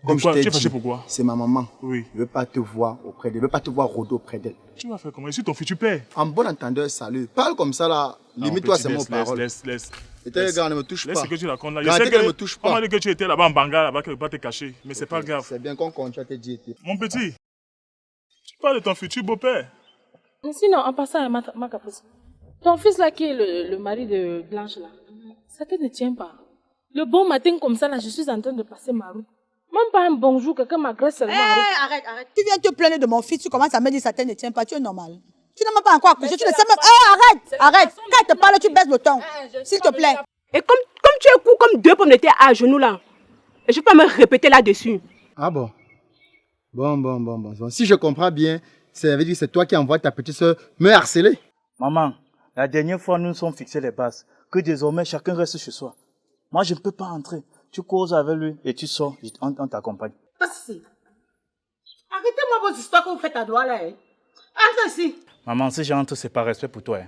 Comme je t'ai Tu es fâché dit, pourquoi? c'est ma maman. Oui. Je ne veux pas te voir auprès d'elle. Je ne veux pas te voir rôder auprès d'elle. Tu vas faire comment? Ici, ton futur père. En bon entendeur, salut. Parle comme ça là. Limite-toi seulement aux paroles. Laisse. Et tes gars, ne me touche pas. Laisse ce que tu racontes là. Je Gardez sais qu'elle que ne me touche pas. maman dit que tu étais là-bas en Banga, là-bas, qu'elle ne peut pas te cacher. Mais c'est pas grave. C'est bien qu'on continue à te dire. Mon petit, tu parles de ton futur beau-père. Mais sinon, en passant, ma capuce, ton fils là qui est le mari de Blanche là, ça te ne tient pas. Le bon matin comme ça là, je suis en train de passer ma route. Même pas un bonjour, quelqu'un m'agresse seulement. Arrête. Tu viens te plaindre de mon fils, tu commences à me dire ça ne tient pas, tu es normal. Tu n'as même pas encore accouché, tu ne sais même... Arrête. Quand il te parle, tu baisses le ton. S'il te plaît. Et comme tu es court comme 2 pommes de terre à genoux là, et je peux pas me répéter là-dessus. Ah bon? Bon. Si je comprends bien, ça veut dire que c'est toi qui envoies ta petite soeur me harceler. Maman, la dernière fois, nous nous sommes fixés les bases. Que désormais, chacun reste chez soi. Moi, je ne peux pas entrer. Tu causes avec lui et tu sors, on t'accompagne. Passe ici. Arrêtez-moi vos histoires que vous faites à droite là. Entre ici. Maman, si j'entre, c'est par respect pour toi.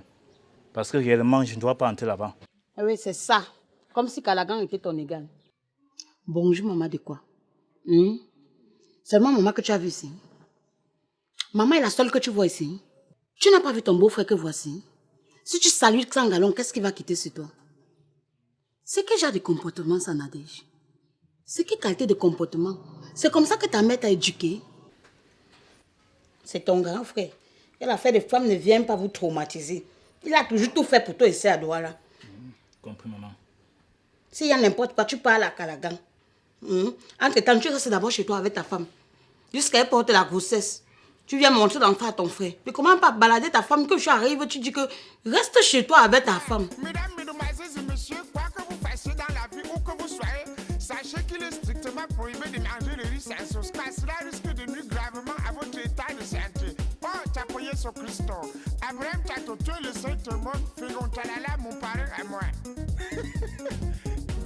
Parce que réellement, je ne dois pas entrer là-bas. Oui, c'est ça. Comme si Calagan était ton égal. Bonjour, maman, de quoi? Seulement maman que tu as vu ici. Maman est la seule que tu vois ici. Tu n'as pas vu ton beau-frère que voici. Si tu salues Sangalon, qu'est-ce qui va quitter sur toi? C'est quel genre de comportement ça, Nadège? C'est quelle qualité de comportement? C'est comme ça que ta mère t'a éduqué? C'est ton grand frère. Et l'affaire des femmes ne vient pas vous traumatiser. Il a toujours tout fait pour toi ici à Douala. Compris, maman. S'il y a n'importe quoi, tu parles à Calagan. Entre-temps, tu restes d'abord chez toi avec ta femme. Jusqu'à elle porte la grossesse. Tu viens montrer l'enfant à ton frère. Mais comment pas balader ta femme que tu arrives, tu dis que reste chez toi avec ta femme. Mesdames, mesdemoiselles et messieurs, quoi que vous fassiez dans la vie où que vous soyez, sachez qu'il est strictement prohibé de manger le riz sans sauce, car cela risque de nuire gravement à votre état de santé. Oh, t'appuyer sur Christo. Abraham t'a tué le Saint-Monde, faisons talala mon parrain à moi.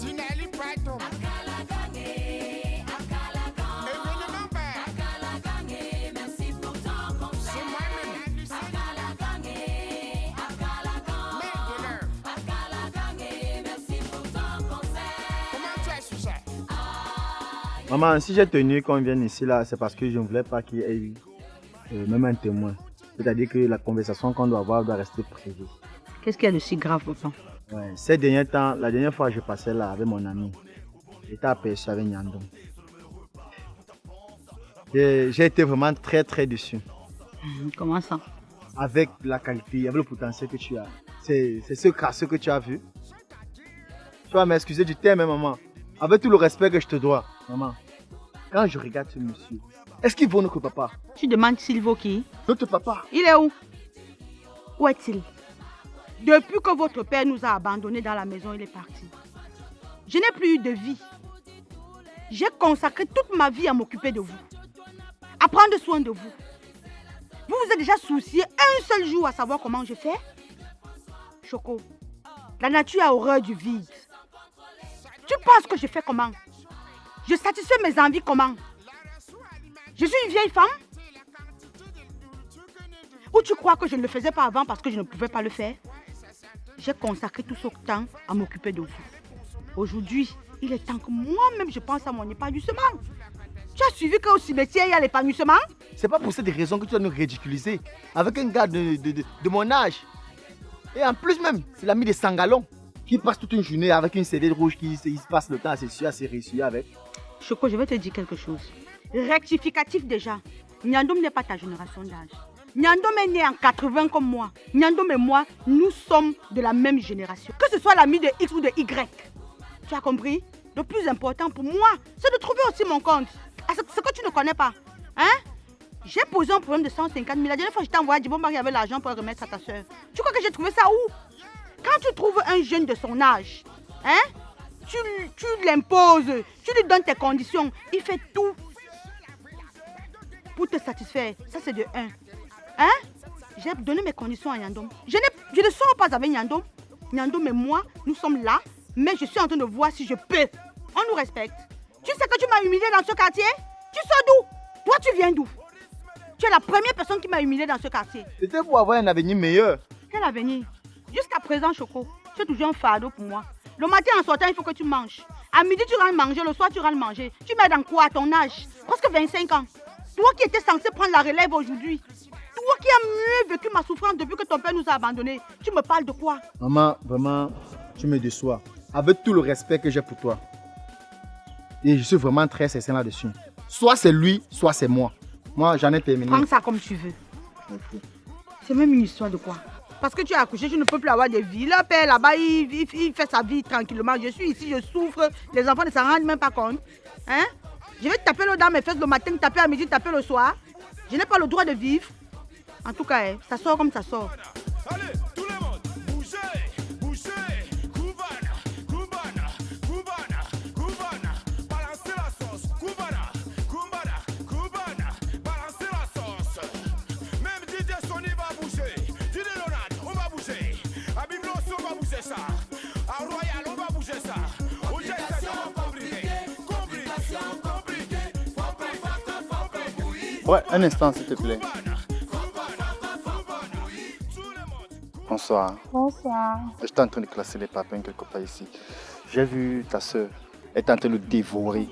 Dinali Pato. Maman, si j'ai tenu qu'on vienne ici là, c'est parce que je ne voulais pas qu'il y ait eu même un témoin. C'est-à-dire que la conversation qu'on doit avoir doit rester privée. Qu'est-ce qu'il y a de si grave, papa? Ouais, ces derniers temps, la dernière fois je passais là avec mon ami, j'étais aperçu avec Nyandon. J'ai été vraiment très déçu. Comment ça? Avec la qualité, avec le potentiel que tu as. C'est ce crasseux que tu as vu. Tu vas m'excuser du terme, maman. Avec tout le respect que je te dois, maman. Quand je regarde ce monsieur, est-ce qu'il vaut notre papa? Tu demandes s'il vaut qui? Notre papa. Il est où? Où est-il? Depuis que votre père nous a abandonnés dans la maison, il est parti. Je n'ai plus eu de vie. J'ai consacré toute ma vie à m'occuper de vous. À prendre soin de vous. Vous vous êtes déjà soucié un seul jour à savoir comment je fais? Choco, la nature a horreur du vide. Tu penses que je fais comment? Je satisfais mes envies comment? Je suis une vieille femme? Ou tu crois que je ne le faisais pas avant parce que je ne pouvais pas le faire? J'ai consacré tout ce temps à m'occuper de vous. Aujourd'hui, il est temps que moi-même je pense à mon épanouissement. Tu as suivi qu'au cimetière, il y a l'épanouissement? C'est pas pour cette raison que tu dois nous ridiculiser. Avec un gars de mon âge. Et en plus même, c'est l'ami de Sangalon. Qui passe toute une journée avec une serviette rouge qui se passe le temps à se réessuyer avec. Choco, je vais te dire quelque chose. Rectificatif déjà. Nyandom n'est pas ta génération d'âge. Nyandom est né en 80 comme moi. Nyandom et moi, nous sommes de la même génération. Que ce soit l'ami de X ou de Y. Tu as compris? Le plus important pour moi, c'est de trouver aussi mon compte. Ce que tu ne connais pas. Hein? J'ai posé un problème de 150 000. La dernière fois, je t'ai envoyé Djibon Marie avec l'argent pour le remettre à ta soeur. Tu crois que j'ai trouvé ça où? Quand tu trouves un jeune de son âge, hein, tu l'imposes, tu lui donnes tes conditions, il fait tout pour te satisfaire. Ça, c'est de 1. Hein? J'ai donné mes conditions à Nyandom. Je ne sors pas avec Nyandom. Nyandom et moi, nous sommes là, mais je suis en train de voir si je peux. On nous respecte. Tu sais que tu m'as humilié dans ce quartier? Tu sors d'où? Toi, tu viens d'où? Tu es la première personne qui m'a humilié dans ce quartier. C'était pour avoir un avenir meilleur. Quel avenir? Jusqu'à présent, Choco, tu es toujours un fardeau pour moi. Le matin en sortant, il faut que tu manges. À midi, tu rentres manger. Le soir, tu rentres manger. Tu mets dans quoi à ton âge? Presque 25 ans. Toi qui étais censé prendre la relève aujourd'hui. Toi qui as mieux vécu ma souffrance depuis que ton père nous a abandonnés. Tu me parles de quoi? Maman, vraiment, tu me déçois. Avec tout le respect que j'ai pour toi. Et je suis vraiment très sincère là-dessus. Soit c'est lui, soit c'est moi. Moi, j'en ai terminé. Prends ça comme tu veux. Okay. C'est même une histoire de quoi? Parce que tu as accouché, tu ne peux plus avoir de vie. Le père là-bas, il fait sa vie tranquillement. Je suis ici, je souffre. Les enfants ne s'en rendent même pas compte. Hein? Je vais taper le dans mes fesses le matin, taper à midi, taper le soir. Je n'ai pas le droit de vivre. En tout cas, ça sort comme ça sort. Allez, tout le monde, bougez, bougez, Cubana, Cubana, Cubana, Cubana, balancez la sauce, Cubana, Cubana, Cubana, balancez la sauce. Même DJ Sony va bouger, DJ Leonard, on va bouger, à Biblos, on va bouger ça, à Royal, on va bouger ça. Ouais, un instant s'il te plaît. Bonsoir. Bonsoir. J'étais en train de classer les papins quelque part ici. J'ai vu ta soeur. Elle est en train de dévorer.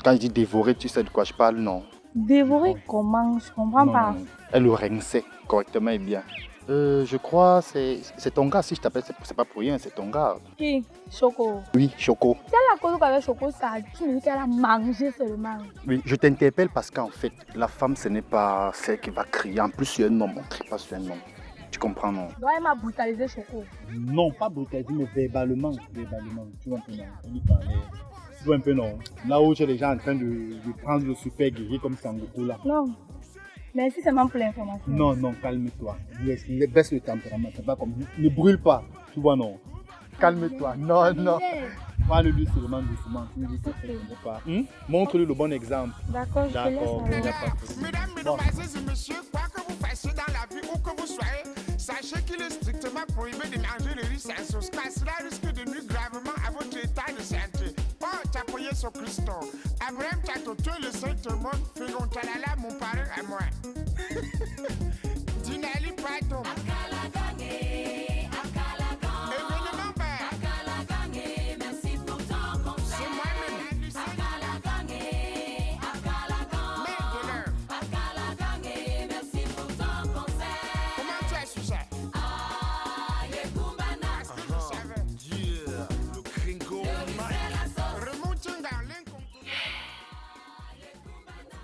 Quand je dis dévorer, tu sais de quoi je parle, non? Dévorer comment? Je comprends pas. Non. Elle le rinçait correctement et bien. Je crois que c'est ton gars. Si je t'appelle, c'est pas pour rien, c'est ton gars. Qui? Choco. Oui, Choco. C'est la cause qu'avec Choco, ça, tu me dis qu'elle a mangé seulement. Oui, je t'interpelle parce qu'en fait, la femme, ce n'est pas celle qui va crier. En plus, sur un homme, on ne crie pas sur un homme. Tu comprends, non? Donc elle m'a brutalisé Choco. Non, pas brutalisé, mais verbalement. Verbalement. Tu vois un peu, non? On lui parlait. Tu vois un peu, non? Là où j'ai les gens en train de prendre le super guerrier comme Sangoku là. Non. Merci seulement pour l'information. Non, non, calme-toi. Baisse le tempérament. C'est pas comme. Ne brûle pas. Tu vois, non? Calme-toi. Non, non. Parle-lui seulement doucement. Tu me dis que c'est pas. Montre-lui le bon exemple. D'accord, je te laisse alors. Mesdames, mesdemoiselles et messieurs, quoi que vous fassiez dans la vie, où que vous soyez, sachez qu'il est strictement prohibé de manger le riz sans sauce, car cela risque de nuire gravement à votre état de santé. Oh, tu as appuyé sur Christo. Abraham Tchatoto, le Saint-Monde, Fégon Talala, mon parrain à moi. Dinali Pato. Événement vert. C'est moi-même. Comment tu as su ça?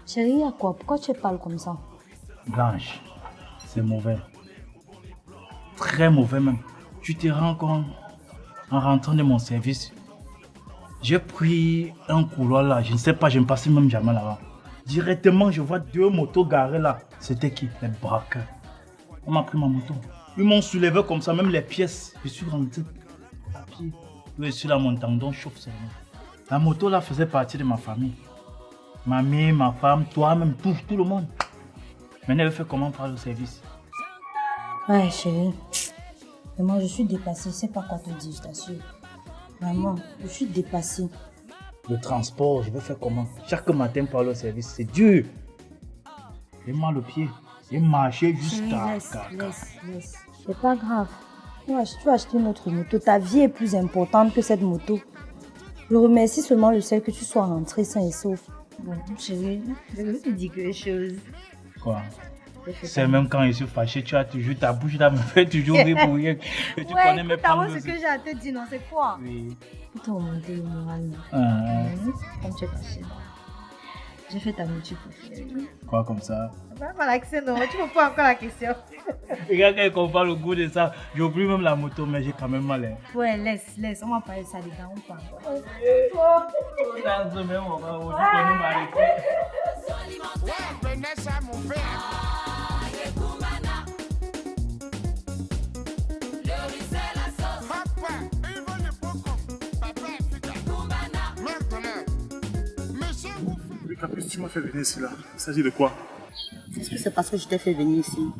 Chérie, il y a quoi? Pourquoi tu parles comme ça? Blanche, c'est mauvais. Très mauvais même. Tu te rends compte, en rentrant de mon service, j'ai pris un couloir là, je ne sais pas, je ne passais même jamais là-bas. Directement, je vois 2 motos garées là. C'était qui? Les braqueurs. On m'a pris ma moto. Ils m'ont soulevé comme ça, même les pièces. Je suis rentré à pied. Je suis là, mon tendon chauffe seulement. La moto là faisait partie de ma famille. Ma mère, ma femme, toi-même, tout le monde. Maintenant, elle fait comment faire le service? Ouais, chérie. Mais moi, je suis dépassée. Je sais pas quoi te dire, je t'assure. Maman, je suis dépassée. Le transport, je vais faire comment? Chaque matin pour aller au service, c'est dur. J'ai mal au pied. J'ai marché jusqu'à... Laisse. C'est pas grave. Tu vas acheter une autre moto. Ta vie est plus importante que cette moto. Je remercie seulement le ciel que tu sois rentré sain et sauf. Bon, chérie, je vais te dire quelque chose. Quoi? C'est même quand je suis fâché, tu as toujours ta bouche là, me fait toujours rire pour rien. Tu connais mes plans. Ce que j'ai à te dire, non, c'est quoi? Oui. Pour te remonter le moral. Comme tu es fâché. J'ai fait ta nourriture préférée. Quoi comme ça? Pas l'accès, non, tu me poses encore la question. Regarde quand il compare le goût de ça, j'oublie même la moto, mais j'ai quand même mal. Hein. Ouais, laisse, on va parler de ça, les gars, on parle. Dans ce même moment où tu connais m'arrêter. Qu'est-ce que tu m'as fait venir ici là? Il s'agit de quoi? Est-ce que c'est parce que je t'ai fait venir ici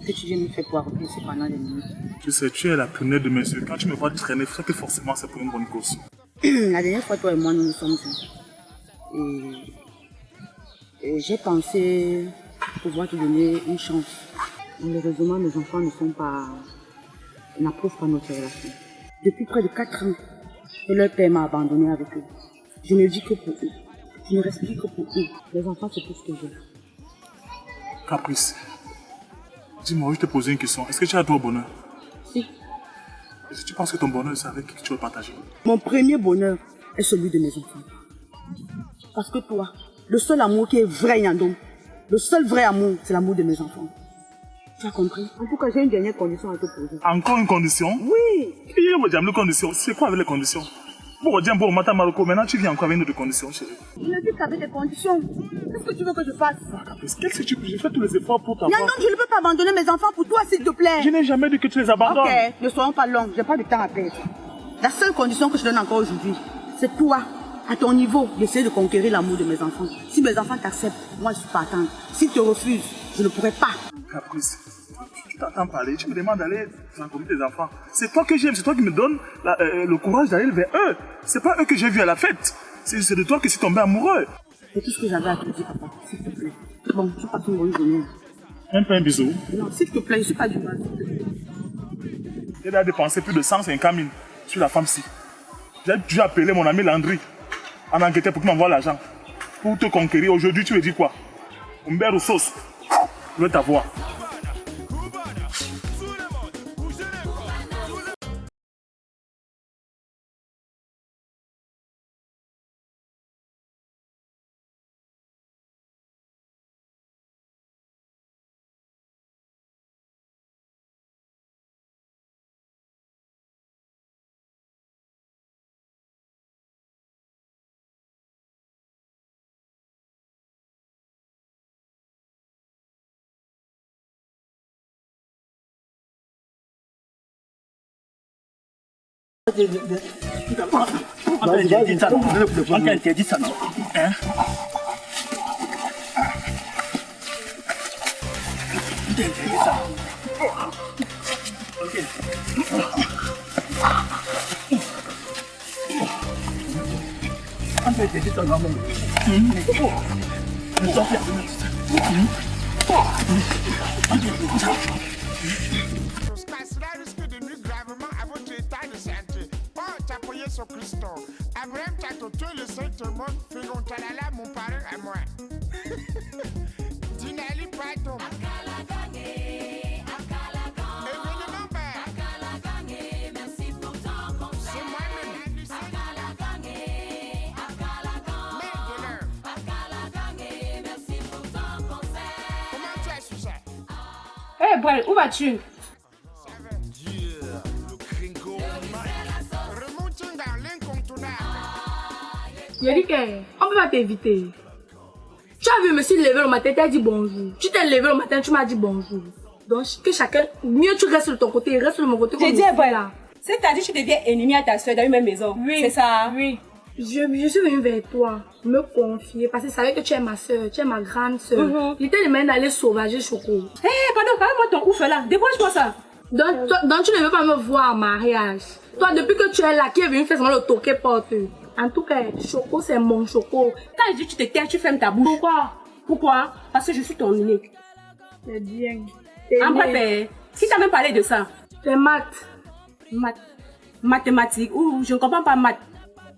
que tu viens me faire poire repousser pendant des minutes? Tu sais, tu es la première de mes yeux. Quand tu me vois traîner, c'est que forcément c'est pour une bonne cause. La dernière fois, toi et moi, nous nous sommes vus. Et j'ai pensé pouvoir te donner une chance. Malheureusement, mes enfants n'approuvent pas notre relation. Depuis près de 4 ans, Et leur père m'a abandonné avec eux. Je ne vis que pour eux. Je ne respire que pour eux. Les enfants, c'est tout ce que j'ai. Caprice. Dis-moi, je te posé une question. Est-ce que tu as droit au bonheur? Si. Est-ce que tu penses que ton bonheur, c'est avec qui tu veux partager? Mon premier bonheur est celui de mes enfants. Parce que toi, le seul amour qui est vrai, Nyandom, le seul vrai amour, c'est l'amour de mes enfants. Tu as compris? En tout cas, j'ai une dernière condition à te poser. Encore une condition? Oui. Il y a une condition. C'est quoi avec les conditions? Bon, dis bon, Mata Maroko, maintenant tu viens encore avec une autre condition, chérie. Je ne dis qu'avec des conditions. Qu'est-ce que tu veux que je fasse? Qu'est-ce que tu veux? J'ai fait tous les efforts pour t'avoir. Nyandom, je ne peux pas abandonner mes enfants pour toi, s'il te plaît. Je n'ai jamais dit que tu les abandonnes. Ok, ne soyons pas longs, j'ai pas de temps à perdre. La seule condition que je donne encore aujourd'hui, c'est toi, à ton niveau, d'essayer de conquérir l'amour de mes enfants. Si mes enfants t'acceptent, moi je suis partante. S'ils te refusent, je ne pourrai pas. Caprice, tu t'entends parler, tu me demandes d'aller rencontrer tes enfants. C'est toi que j'aime, c'est toi qui me donnes le courage d'aller vers eux. C'est pas eux que j'ai vus à la fête. C'est de toi que je suis tombé amoureux. C'est tout ce que j'avais à te dire, papa, s'il te plaît. Bon, tu passes une bonne journée. Même pas un bisou. Non, s'il te plaît, je suis pas du mal. J'ai déjà dépensé plus de 150 000 sur la femme-ci. J'ai dû appeler mon ami Landry en Angleterre pour qu'il m'envoie l'argent. Pour te conquérir. Aujourd'hui, tu veux dire quoi? Umber ou sauce? Je veux t'avoir. On t'interdit ça, non? On t'interdit ça, non? Hein? On t'interdit ça. Ok. On t'interdit ça, non? Cela risque de nuire gravement à votre état de santé. Oh, t'appuyer sur Christo. Abraham Tatoto, le Saint-Monde, Fégon Talala, mon parrain à moi. Dinali Pardon. Événement père. C'est moi-même, Lucie. Mère de l'heure. Comment tu as su ça? Hé, Brel, où vas-tu? Remonting dans l'incontournable. Yannick, on peut pas t'éviter. Tu as vu me suis levé le matin, tu as dit bonjour. Tu t'es levé le matin, tu m'as dit bonjour. Donc, que chacun, mieux tu restes de ton côté, reste de mon côté. J'ai dit, voilà. C'est-à-dire que tu deviens ennemi à ta soeur dans une même maison. Oui. C'est ça? Oui. Je suis venue vers toi, me confier, parce que je savais que tu es ma soeur, tu es ma grande soeur. Il était demandé d'aller sauvager Choco. Hé, pardon, parle-moi ton ouf là. Débranche-moi ça. Donc, tu ne veux pas me voir en mariage. Toi, depuis que tu es là, qui est venu faire seulement le toquer porte. En tout cas, Choco, c'est mon Choco. Quand je dis tu te tais, tu fermes ta bouche. Pourquoi? Parce que je suis ton unique. C'est bien. En bref, qui t'a même parlé de ça? C'est maths. Mathématiques. Ouh, je ne comprends pas maths.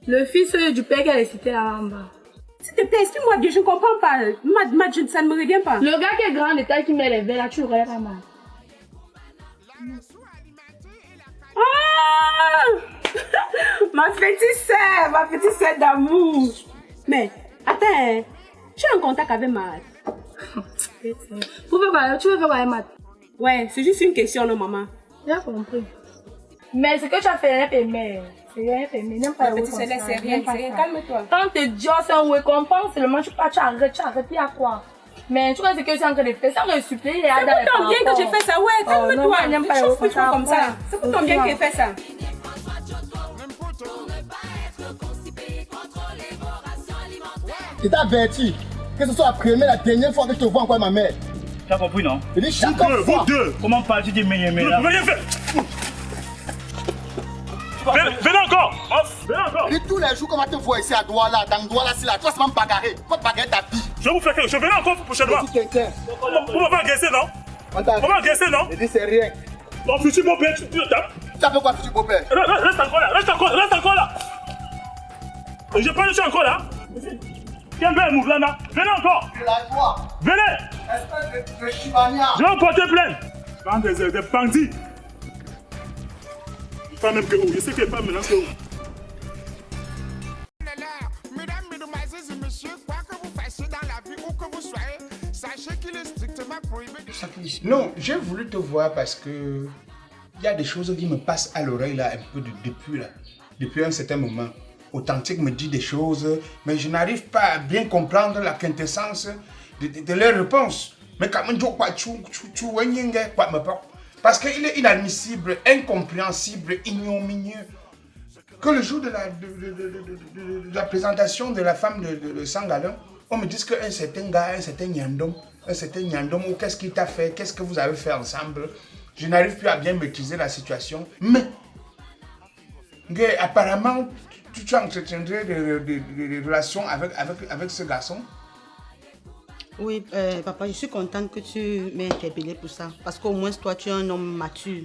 Le fils du père qu'elle est cité là en bas. S'il te plaît, explique-moi bien, je ne comprends pas. Maths, ça ne me revient pas. Le gars qui est grand de taille qui met les verres là, tu le regardes pas mal. Ah! Ma petite sœur d'amour. Mais, attends, tu es en contact avec Matt. Tu veux faire quoi, Matt? Ouais, c'est juste une question, non, maman? J'ai compris. Mais ce que tu as fait, rien fait, c'est rien fait, n'aime pas le c'est rien, calme-toi. Quand te dis, c'est un récompense, seulement tu arrêtes, il y a quoi? Mais tu vois ce que tu es en train de faire, ça me supplée. C'est pour ton bien que j'ai fait ça, ouais, calme-toi. Ne chauffe plus trop comme ça. C'est pour ton bien que j'ai fait ça. Je t'avertis que ce soit la première, la dernière fois que je te vois encore ma mère. Tu as compris, non? Je dis chaque fois. Vous deux. Comment parles-tu de mais là? Venez faire. Venez encore. Venez encore. Et tous les jours, comment te vois ici à Douala, dans Douala, c'est là, toi, c'est même bagarrer. Faut te bagarrer ta vie. Je vais vous faire quelque chose. Je venais encore prochainement. Vous m'avez agressé, non? On m'a agressé, non? Je dis c'est rien. Ton futur, mon père, tu le tapes. Tu as fait quoi, futur beau-père? Reste encore là, reste encore là. Je pense que je suis encore là. Quel Mouvlana, venez encore. Lâche-toi. Venez. Espèce de chibania. Je vais porter plainte. Bande des bandits. Pas même que où, je sais qu'il n'est pas maintenant que où. Mesdames, mesdemoiselles et messieurs, quoi que vous fassiez dans la vie, où que vous soyez, sachez qu'il est strictement prohibé de... Non, j'ai voulu te voir parce que il y a des choses qui me passent à l'oreille là un peu depuis un certain moment. Authentique me dit des choses, mais je n'arrive pas à bien comprendre la quintessence de leurs réponses. Mais quand même, parce qu'il est inadmissible, incompréhensible, ignominieux que le jour de la présentation de la femme de Sangalon, on me dise qu'un certain gars, un certain Nyandom, ou qu'est-ce qu'il t'a fait, qu'est-ce que vous avez fait ensemble. Je n'arrive plus à bien maîtriser la situation. Mais, apparemment, tu entretiendrais des relations avec ce garçon. Oui, papa, je suis contente que tu m'aies interpellé pour ça. Parce qu'au moins, toi, tu es un homme mature.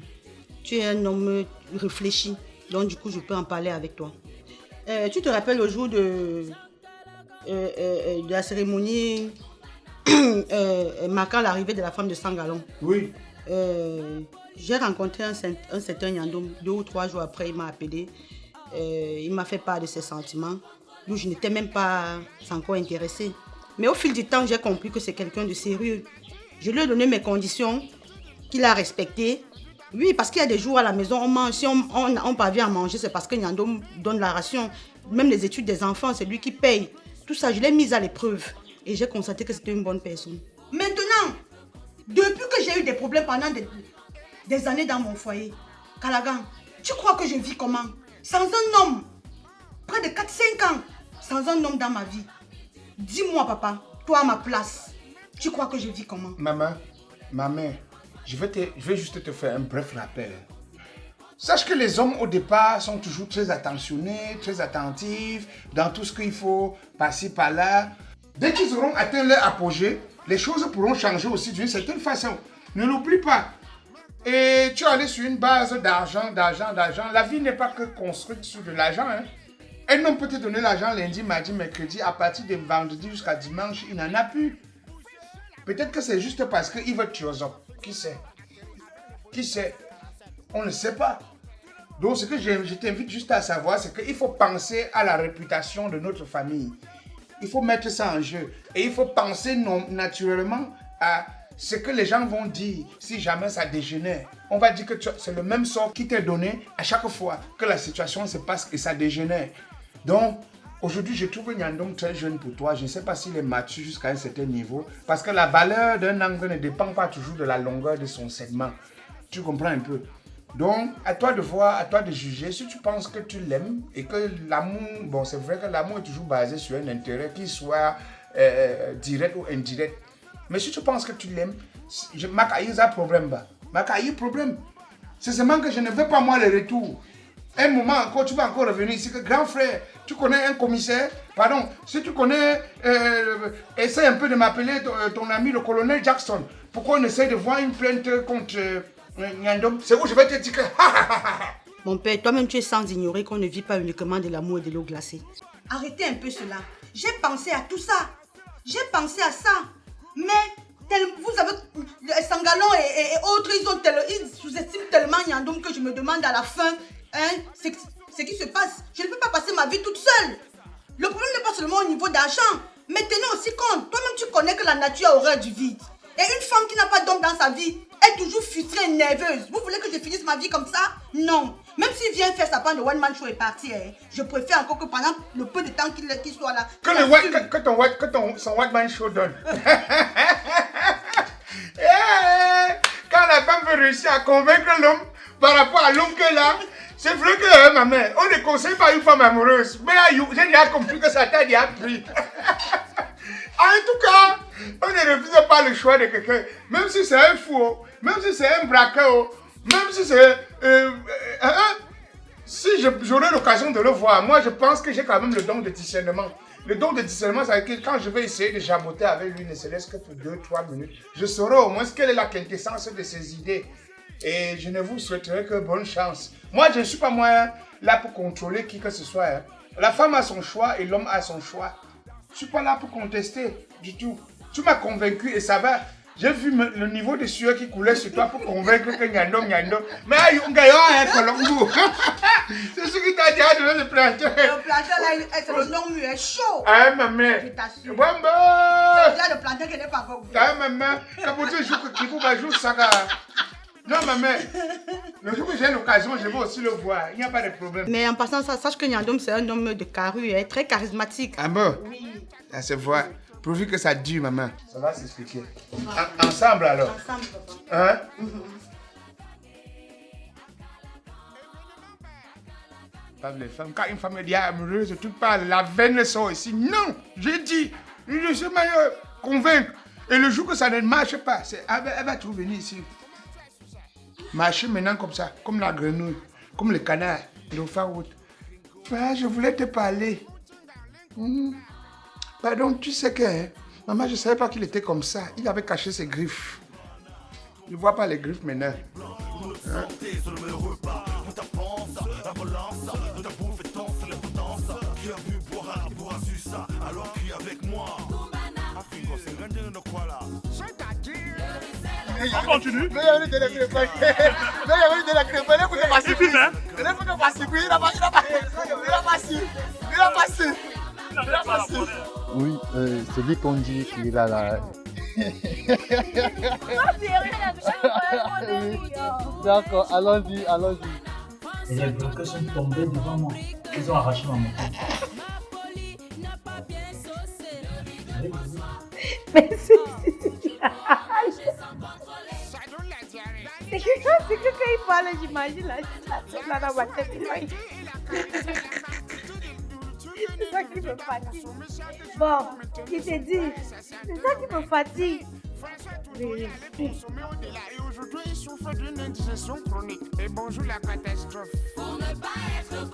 Tu es un homme réfléchi. Donc, du coup, je peux en parler avec toi. Tu te rappelles le jour de la cérémonie marquant l'arrivée de la femme de Sangalon? Oui. J'ai rencontré un certain Nyandom 2 ou 3 jours après, il m'a appelé. Il m'a fait part de ses sentiments, d'où je n'étais même pas encore intéressée. Mais au fil du temps, j'ai compris que c'est quelqu'un de sérieux. Je lui ai donné mes conditions, qu'il a respectées. Oui, parce qu'il y a des jours à la maison, on mange. Si on parvient à manger, c'est parce que Nyandom donne la ration. Même les études des enfants, c'est lui qui paye. Tout ça, je l'ai mise à l'épreuve. Et j'ai constaté que c'était une bonne personne. Maintenant, depuis que j'ai eu des problèmes pendant des années dans mon foyer, Calagan, tu crois que je vis comment? Sans un homme, près de 4-5 ans, sans un homme dans ma vie. Dis-moi, papa, toi à ma place, tu crois que je vis comment? Maman, je vais juste te faire un bref rappel. Sache que les hommes au départ sont toujours très attentionnés, très attentifs, dans tout ce qu'il faut, passer par là. Dès qu'ils auront atteint leur apogée, les choses pourront changer aussi d'une certaine façon. Ne l'oublie pas. Et tu es allé sur une base d'argent. La vie n'est pas que construite sur de l'argent. Hein. Un homme peut te donner l'argent lundi, mardi, mercredi. À partir de vendredi jusqu'à dimanche, il n'en a plus. Peut-être que c'est juste parce qu'il veut tuer aux hommes. Qui sait? Qui sait? On ne sait pas. Donc ce que je t'invite juste à savoir, c'est qu'il faut penser à la réputation de notre famille. Il faut mettre ça en jeu. Et il faut penser naturellement à ce que les gens vont dire si jamais ça dégénère. On va dire que c'est le même sort qui t'est donné à chaque fois que la situation se passe et ça dégénère. Donc, aujourd'hui, je trouve Nyandom très jeune pour toi. Je ne sais pas s'il est mature jusqu'à un certain niveau. Parce que la valeur d'un angle ne dépend pas toujours de la longueur de son segment. Tu comprends un peu? Donc, à toi de voir, à toi de juger. Si tu penses que tu l'aimes et que l'amour, bon, c'est vrai que l'amour est toujours basé sur un intérêt, qu'il soit direct ou indirect. Mais si tu penses que tu l'aimes, Makaï a problème. Makaï problème. C'est seulement que je ne veux pas moi le retour. Un moment encore, tu vas encore revenir ici. Que grand frère, tu connais un commissaire? Pardon, si tu connais, essaie un peu de m'appeler ton ami le colonel Jackson. Pourquoi on essaie de voir une plainte contre Nyandom? C'est où je vais te dire que... Mon père, toi-même tu es sans ignorer qu'on ne vit pas uniquement de l'amour et de l'eau glacée. Arrêtez un peu cela. J'ai pensé à tout ça. J'ai pensé à ça. Mais vous avez Sangalon et autres, ils sous-estiment tellement Nyandom que je me demande à la fin ce qui se passe. Je ne peux pas passer ma vie toute seule. Le problème n'est pas seulement au niveau d'argent, mais tenez aussi compte. Toi-même tu connais que la nature a horreur du vide. Et une femme qui n'a pas d'homme dans sa vie est toujours frustrée et nerveuse. Vous voulez que je finisse ma vie comme ça? Non. Même s'il vient faire sa part de one man show et partir, je préfère encore que pendant le peu de temps qu'il soit là. Que son one man show donne. Quand la femme veut réussir à convaincre l'homme par rapport à l'homme qu'elle a, c'est vrai que ma mère, on ne conseille pas une femme amoureuse. Mais j'ai déjà compris que ça t'a déjà pris. En tout cas, on ne refuse pas le choix de quelqu'un. Même si c'est un fou, même si c'est un braqueur, même si c'est... si j'aurai l'occasion de le voir, moi je pense que j'ai quand même le don de discernement. Le don de discernement, c'est que quand je vais essayer de jaboter avec lui, ne serait-ce que pour 2-3 minutes, je saurai au moins quelle est la quintessence de ses idées. Et je ne vous souhaiterai que bonne chance. Moi, je ne suis pas moi là pour contrôler qui que ce soit. Hein. La femme a son choix et l'homme a son choix. Je ne suis pas là pour contester du tout. Tu m'as convaincu et ça va. J'ai vu le niveau de sueur qui coulait sur toi pour convaincre que Nyando. Mais c'est ce qui t'a dit à donner le plantain. Le plantain là, c'est le nom est chaud. Ah, maman. Je t'assure. Bamba. Il y a le plantain qui n'est pas encore. Ah, maman. Quand vous dites qu'il faut pas jouer ça. Non, maman. Le jour que j'ai l'occasion, je vais aussi le voir. Il n'y a pas de problème. Mais en passant ça, sache que Nyandom, c'est un homme de carrure, hein, très charismatique. Ah bon? Oui. Ça se voit. Pourvu que ça dure, maman. Ça va s'expliquer. Ensemble alors. Ensemble, papa. Hein? Les femmes, quand une femme est amoureuse, tout parle, la veine sort ici. Non, j'ai dit, je suis meilleur, convaincre. Et le jour que ça ne marche pas, elle va tout venir ici. Marcher maintenant comme ça, comme la grenouille, comme le canard, le faroute. Je voulais te parler. Pardon, tu sais que, hein, maman, je ne savais pas qu'il était comme ça. Il avait caché ses griffes. Je ne vois pas les griffes maintenant. Hein? On continue. Mais il y a eu de la crépane. Mais il y a eu de la crépane. Il faut passer. Il faut passer. Il a passé. Oui, c'est lui qu'on dit qu'il a la... D'accord, allons-y. Et les bloqueurs sont tombés devant moi. Ils ont arraché ma moto. Merci. C'est que quand il parle, j'imagine la situation là dans ma tête. C'est ça qui me fatigue. Bon, il te dit, c'est ça qui me fatigue. Aujourd'hui, il souffre d'une indigestion chronique. Et bonjour la catastrophe. Pour ne pas être